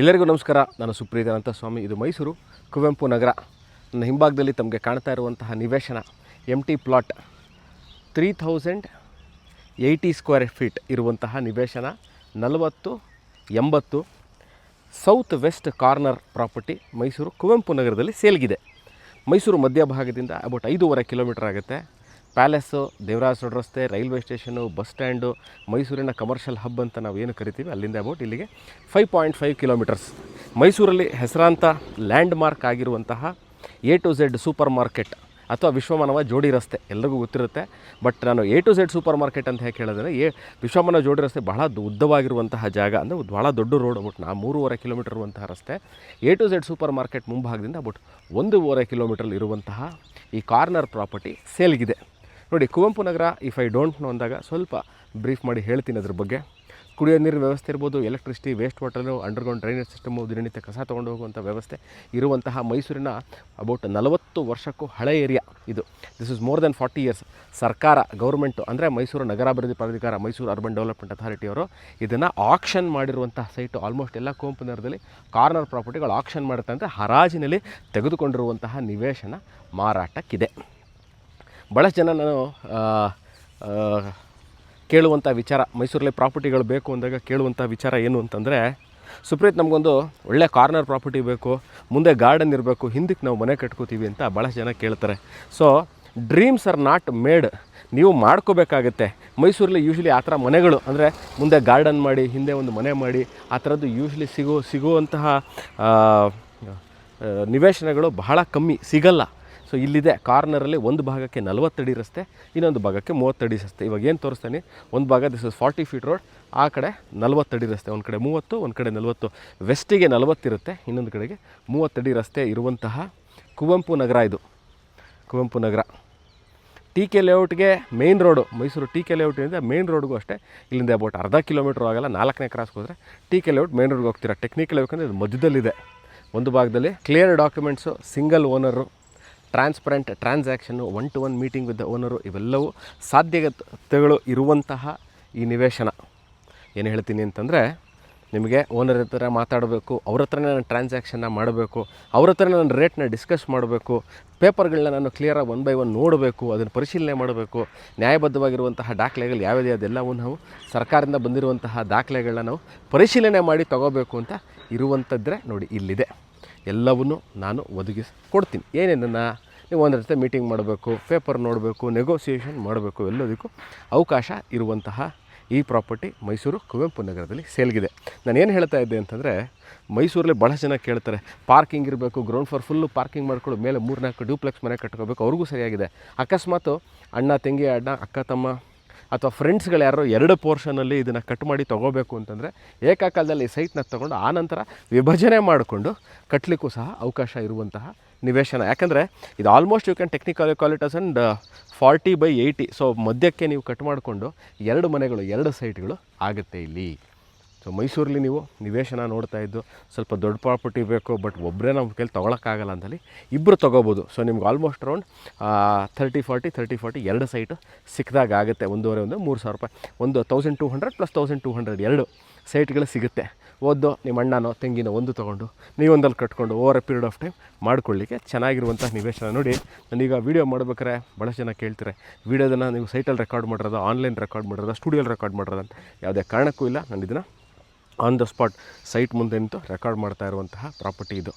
ಎಲ್ಲರಿಗೂ ನಮಸ್ಕಾರ. ನಾನು ಸುಪ್ರೀತಾನಂತ ಸ್ವಾಮಿ. ಇದು ಮೈಸೂರು ಕುವೆಂಪು ನಗರ. ನನ್ನ ಹಿಂಭಾಗದಲ್ಲಿ ತಮಗೆ ಕಾಣ್ತಾ ಇರುವಂತಹ ನಿವೇಶನ ಎಂಟಿ ಪ್ಲಾಟ್ 3080 ಸ್ಕ್ವೇರ್ ಫೀಟ್ ಇರುವಂತಹ ನಿವೇಶನ 4080 south west corner property Mysuru Kuvempu ನಗರದಲ್ಲಿ ಸೇಲ್ಗಿದೆ. ಮೈಸೂರು ಮಧ್ಯಭಾಗದಿಂದ ಅಬೌಟ್ 5.5 ಕಿಲೋಮೀಟರ್ ಆಗುತ್ತೆ. ಪ್ಯಾಲೇಸು, ದೇವರಾಜ ರೋಡ್ ರಸ್ತೆ, ರೈಲ್ವೆ ಸ್ಟೇಷನು, ಬಸ್ ಸ್ಟ್ಯಾಂಡು, ಮೈಸೂರಿನ ಕಮರ್ಷಿಯಲ್ ಹಬ್ ಅಂತ ನಾವು ಏನು ಕರಿತೀವಿ ಅಲ್ಲಿಂದ ಅಬೌಟ್ ಇಲ್ಲಿಗೆ 5.5 ಕಿಲೋಮೀಟರ್ಸ್. ಮೈಸೂರಲ್ಲಿ ಹೆಸರಾಂತ ಲ್ಯಾಂಡ್ ಮಾರ್ಕ್ ಆಗಿರುವಂತಹ A to Z super market ಅಥವಾ ವಿಶ್ವಮಾನವ ಜೋಡಿ ರಸ್ತೆ ಎಲ್ಲರಿಗೂ ಗೊತ್ತಿರುತ್ತೆ. ಬಟ್ ನಾನು A to Z super market ಅಂತ ಹೇಗೆ ಹೇಳಿದ್ರೆ ವಿಶ್ವಮಾನವ ಜೋಡಿ ರಸ್ತೆ ಬಹಳ ಉದ್ದವಾಗಿರುವಂತಹ ಜಾಗ, ಅಂದರೆ ಬಹಳ ದೊಡ್ಡ ರೋಡ್. ಅಬೌಟ್ 3.5 ಕಿಲೋಮೀಟರ್ ಇರುವಂತಹ ರಸ್ತೆ. A to Z super market ಮುಂಭಾಗದಿಂದ ಅಬೌಟ್ 1.5 ಕಿಲೋಮೀಟರ್ ಇರುವಂತಹ ಈ ಕಾರ್ನರ್ ಪ್ರಾಪರ್ಟಿ ಸೇಲ್ಗಿದೆ. ನೋಡಿ, Kuvempu Nagar if I don't know ಅಂದಾಗ ಸ್ವಲ್ಪ ಬ್ರೀಫ್ ಮಾಡಿ ಹೇಳ್ತೀನಿ ಅದ್ರ ಬಗ್ಗೆ. ಕುಡಿಯೋ ನೀರಿನ ವ್ಯವಸ್ಥೆ ಇರ್ಬೋದು, electricity, waste water, underground drainage system, ದಿನನಿತ್ಯ ಕಸ ತೊಗೊಂಡು ಹೋಗುವಂಥ ವ್ಯವಸ್ಥೆ ಇರುವಂತಹ ಮೈಸೂರಿನ ಅಬೌಟ್ 40 ವರ್ಷಕ್ಕೂ ಹಳೆ ಏರಿಯಾ ಇದು. This is more than 40 years. ಸರ್ಕಾರ, ಗೌರ್ಮೆಂಟು ಅಂದರೆ ಮೈಸೂರು ನಗರಾಭಿವೃದ್ಧಿ ಪ್ರಾಧಿಕಾರ, ಮೈಸೂರು ಅರ್ಬನ್ ಡೆವಲಪ್ಮೆಂಟ್ ಅಥಾರಿಟಿಯವರು ಇದನ್ನು ಆಕ್ಷನ್ ಮಾಡಿರುವಂತಹ ಸೈಟು. ಆಲ್ಮೋಸ್ಟ್ ಎಲ್ಲ ಕುವೆಂಪು ನಗರದಲ್ಲಿ ಕಾರ್ನರ್ ಪ್ರಾಪರ್ಟಿಗಳು ಆಕ್ಷನ್ ಮಾಡುತ್ತೆ, ಅಂದರೆ ಹರಾಜಿನಲ್ಲಿ ತೆಗೆದುಕೊಂಡಿರುವಂತಹ ನಿವೇಶನ ಮಾರಾಟಕ್ಕಿದೆ. ಭಾಳಷ್ಟು ಜನ ನಾನು ಕೇಳುವಂಥ ವಿಚಾರ, ಮೈಸೂರಲ್ಲಿ ಪ್ರಾಪರ್ಟಿಗಳು ಬೇಕು ಅಂದಾಗ ಕೇಳುವಂಥ ವಿಚಾರ ಏನು ಅಂತಂದರೆ, ಸುಪ್ರೀತ್ ನಮಗೊಂದು ಒಳ್ಳೆ ಕಾರ್ನರ್ ಪ್ರಾಪರ್ಟಿ ಬೇಕು, ಮುಂದೆ ಗಾರ್ಡನ್ ಇರಬೇಕು, ಹಿಂದಕ್ಕೆ ನಾವು ಮನೆ ಕಟ್ಕೋತೀವಿ ಅಂತ ಭಾಳಷ್ಟು ಜನ ಕೇಳ್ತಾರೆ. So dreams are not made, ನೀವು ಮಾಡ್ಕೋಬೇಕಾಗತ್ತೆ. ಮೈಸೂರಲ್ಲಿ ಯೂಶ್ವಲಿ ಆ ಥರ ಮನೆಗಳು, ಅಂದರೆ ಮುಂದೆ ಗಾರ್ಡನ್ ಮಾಡಿ ಹಿಂದೆ ಒಂದು ಮನೆ ಮಾಡಿ ಆ ಥರದ್ದು ಯೂಶ್ವಲಿ ಸಿಗುವಂತಹ ನಿವೇಶನಗಳು ಬಹಳ ಕಮ್ಮಿ, ಸಿಗಲ್ಲ. ಸೊ ಇಲ್ಲಿದೆ ಕಾರ್ನರಲ್ಲಿ ಒಂದು ಭಾಗಕ್ಕೆ 40 ಅಡಿ ರಸ್ತೆ, ಇನ್ನೊಂದು ಭಾಗಕ್ಕೆ 30 ಅಡಿ ರಸ್ತೆ. ಇವಾಗ ಏನು ತೋರಿಸ್ತಾನೆ, ಒಂದು ಭಾಗ ದಿಸ್ ಇಸ್ 40 ಫೀಟ್ ರೋಡ್, ಆ ಕಡೆ 40 ಅಡಿ ರಸ್ತೆ. ಒಂದು ಕಡೆ 30, ಒಂದು ಕಡೆ 40. ವೆಸ್ಟಿಗೆ 40 ಇರುತ್ತೆ, ಇನ್ನೊಂದು ಕಡೆಗೆ 30 ಅಡಿ ರಸ್ತೆ ಇರುವಂತಹ ಕುವೆಂಪು ನಗರ ಇದು. ಕುವೆಂಪು ನಗರ ಟಿ ಕೆ ಲೇಔಟ್ಗೆ main road, Mysuru T K ಲೇಔಟಿಂದ ಮೇನ್ ರೋಡ್ಗೂ ಅಷ್ಟೇ ಇಲ್ಲಿಂದ ಅಬೌಟ್ ಅರ್ಧ ಕಿಲೋಮೀಟ್ರ್ ಆಗಲ್ಲ. 4ನೇ ಕ್ರಾಸ್ಗೆ ಹೋದರೆ ಟಿ ಕೆ ಲೇಔಟ್ ಮೇನ್ ರೋಡ್ಗೆ ಹೋಗ್ತೀರಾ. ಟೆಕ್ನಿಕಲ್ ಯಾಕಂದರೆ ಇದು ಮಧ್ಯದಲ್ಲಿದೆ. ಒಂದು ಭಾಗದಲ್ಲಿ clear documents, single owner, transparent transaction, 1-to-1 meeting with the owner, ಇವೆಲ್ಲವೂ ಸಾಧ್ಯತೆಗಳು ಇರುವಂತಹ ಈ ನಿವೇಶನ. ಏನು ಹೇಳ್ತೀನಿ ಅಂತಂದರೆ, ನಿಮಗೆ ಓನರ್ ಹತ್ರ ಮಾತಾಡಬೇಕು, ಅವ್ರ ಹತ್ರನೇ ನಾನು ಟ್ರಾನ್ಸಾಕ್ಷನ್ನ ಮಾಡಬೇಕು, ಅವ್ರ ಹತ್ರನೇ ನಾನು ರೇಟ್ನ ಡಿಸ್ಕಸ್ ಮಾಡಬೇಕು, ಪೇಪರ್ಗಳನ್ನ ನಾನು ಕ್ಲಿಯರಾಗಿ 1 by 1 ನೋಡಬೇಕು, ಅದನ್ನು ಪರಿಶೀಲನೆ ಮಾಡಬೇಕು, ನ್ಯಾಯಬದ್ಧವಾಗಿರುವಂತಹ ದಾಖಲೆಗಳು ಯಾವುದೇ ಅದೆಲ್ಲವೂ ನಾವು ಸರ್ಕಾರದಿಂದ ಬಂದಿರುವಂತಹ ದಾಖಲೆಗಳನ್ನ ನಾವು ಪರಿಶೀಲನೆ ಮಾಡಿ ತೊಗೋಬೇಕು ಅಂತ ಇರುವಂಥದ್ದರೆ ನೋಡಿ ಇಲ್ಲಿದೆ. ಎಲ್ಲವನ್ನೂ ನಾನು ಒದಗಿಸಿ ಕೊಡ್ತೀನಿ. ಏನೇನನ್ನು ನೀವು ಒಂದರ ಜೊತೆ ಮೀಟಿಂಗ್ ಮಾಡಬೇಕು, ಪೇಪರ್ ನೋಡಬೇಕು, ನೆಗೋಸಿಯೇಷನ್ ಮಾಡಬೇಕು, ಎಲ್ಲದಕ್ಕೂ ಅವಕಾಶ ಇರುವಂತಹ ಈ ಪ್ರಾಪರ್ಟಿ ಮೈಸೂರು ಕುವೆಂಪು ನಗರದಲ್ಲಿ ಸೇಲ್ಗಿದೆ. ನಾನು ಏನು ಹೇಳ್ತಾ ಇದ್ದೆ ಅಂತಂದರೆ, ಮೈಸೂರಲ್ಲಿ ಭಾಳ ಜನ ಕೇಳ್ತಾರೆ, ಪಾರ್ಕಿಂಗ್ ಇರಬೇಕು, ಗ್ರೌಂಡ್ ಫ್ಲೋರ್ ಫುಲ್ಲು ಪಾರ್ಕಿಂಗ್ ಮಾಡ್ಕೊಂಡು ಮೇಲೆ 3-4 ಡ್ಯೂಪ್ಲೆಕ್ಸ್ ಮನೆ ಕಟ್ಕೋಬೇಕು. ಅವ್ರಿಗೂ ಸರಿಯಾಗಿದೆ. ಅಕಸ್ಮಾತು ಅಣ್ಣ ತಂಗಿ, ಅಕ್ಕ ತಮ್ಮ ಅಥವಾ ಫ್ರೆಂಡ್ಸ್ಗಳು ಯಾರೋ 2 ಪೋರ್ಷನಲ್ಲಿ ಇದನ್ನು ಕಟ್ ಮಾಡಿ ತೊಗೋಬೇಕು ಅಂತಂದರೆ ಏಕಕಾಲದಲ್ಲಿ ಸೈಟ್ನ ತೊಗೊಂಡು ಆನಂತರ ವಿಭಜನೆ ಮಾಡಿಕೊಂಡು ಕಟ್ಟಲಿಕ್ಕೂ ಸಹ ಅವಕಾಶ ಇರುವಂತಹ ನಿವೇಶನ. ಯಾಕಂದರೆ ಇದು almost you can technically call it as and 40/80. So ಮಧ್ಯಕ್ಕೆ ನೀವು ಕಟ್ ಮಾಡಿಕೊಂಡು 2 ಮನೆಗಳು, 2 ಸೈಟ್ಗಳು ಆಗುತ್ತೆ ಇಲ್ಲಿ. ಸೊ ಮೈಸೂರಲ್ಲಿ ನೀವು ನಿವೇಶನ ನೋಡ್ತಾ ಇದ್ದು ಸ್ವಲ್ಪ ದೊಡ್ಡ ಪ್ರಾಪರ್ಟಿ ಬೇಕು, ಬಟ್ ಒಬ್ಬರೇ ನಮ್ಮ ಕೈಲಿ ತೊಗೊಳಕ್ಕಾಗಲ್ಲ ಅಂತಲ್ಲಿ ಇಬ್ಬರು ತೊಗೋಬೋದು. ಸೊ ನಿಮ್ಗೆ ಆಲ್ಮೋಸ್ಟ್ ಅರೌಂಡ್ 30-40 2 ಸೈಟು ಸಿಕ್ಕಿದಾಗ ಆಗುತ್ತೆ. 1.5-3 ಸಾವಿರ ರೂಪಾಯಿ, ಒಂದು 1200 + 1200 2 ಸೈಟ್ಗಳು ಸಿಗುತ್ತೆ. ಓದೋ ನಿಮ್ಮ ಅಣ್ಣನೋ ತಂಗಿನೋ ಒಂದು ತೊಗೊಂಡು ನೀವೊಂದಲ್ಲಿ ಕಟ್ಕೊಂಡು over A period of time ಮಾಡ್ಕೊಳ್ಳಿಕ್ಕೆ ಚೆನ್ನಾಗಿರುವಂಥ ನಿವೇಶನ. ನೋಡಿ, ನಾನೀಗ ವೀಡಿಯೋ ಮಾಡ್ಬೇಕಾರೆ ಭಾಳಷ್ಟು ಜನ ಕೇಳ್ತಾರೆ, ವೀಡಿಯೋದನ್ನು ನೀವು ಸೈಟಲ್ಲಿ ರೆಕಾರ್ಡ್ ಮಾಡಿರೋದು, ಆನ್ಲೈನ್ ರೆಕಾರ್ಡ್ ಮಾಡಿರೋದು, ಸ್ಟುಡಿಯೋಲಿ ರೆಕಾರ್ಡ್ ಮಾಡಿರೋದು ಅಂತ. ಯಾವುದೇ ಕಾರಣಕ್ಕೂ ಇಲ್ಲ, ನಾನು ಇದನ್ನು ಆನ್ ದ ಸ್ಪಾಟ್ ಸೈಟ್ ಮುಂದೆ ನಿಂತು ರೆಕಾರ್ಡ್ ಮಾಡ್ತಾ ಇರುವಂತಹ ಪ್ರಾಪರ್ಟಿ ಇದು.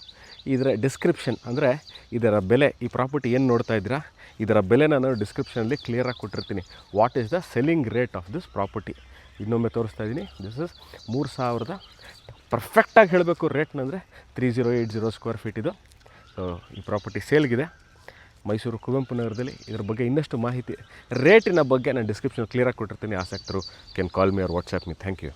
ಇದರ ಡಿಸ್ಕ್ರಿಪ್ಷನ್, ಅಂದರೆ ಇದರ ಬೆಲೆ, ಈ ಪ್ರಾಪರ್ಟಿ ಏನು ನೋಡ್ತಾ ಇದ್ದೀರಾ ಇದರ ಬೆಲೆ ನಾನು ಡಿಸ್ಕ್ರಿಪ್ಷನಲ್ಲಿ ಕ್ಲಿಯರಾಗಿ ಕೊಟ್ಟಿರ್ತೀನಿ. What is the selling rate of this property ಇನ್ನೊಮ್ಮೆ ತೋರಿಸ್ತಾ ಇದ್ದೀನಿ. ದಿಸ್ ಇಸ್ 3,000 ಪರ್ಫೆಕ್ಟಾಗಿ ಹೇಳಬೇಕು ರೇಟ್ನಂದರೆ 3080 ಸ್ಕ್ವೇರ್ ಫೀಟ್ ಇದು. ಸೊ ಈ ಪ್ರಾಪರ್ಟಿ ಸೇಲ್ಗಿದೆ ಮೈಸೂರು ಕುವೆಂಪು ನಗರದಲ್ಲಿ. ಇದ್ರ ಬಗ್ಗೆ ಇನ್ನಷ್ಟು ಮಾಹಿತಿ, ರೇಟಿನ ಬಗ್ಗೆ ನಾನು ಡಿಸ್ಕ್ರಿಪ್ಷನ್ ಕ್ಲಿಯರಾಗಿ ಕೊಟ್ಟಿರ್ತೀನಿ. ಆಸಕ್ತರು can call me or WhatsApp me. Thank you.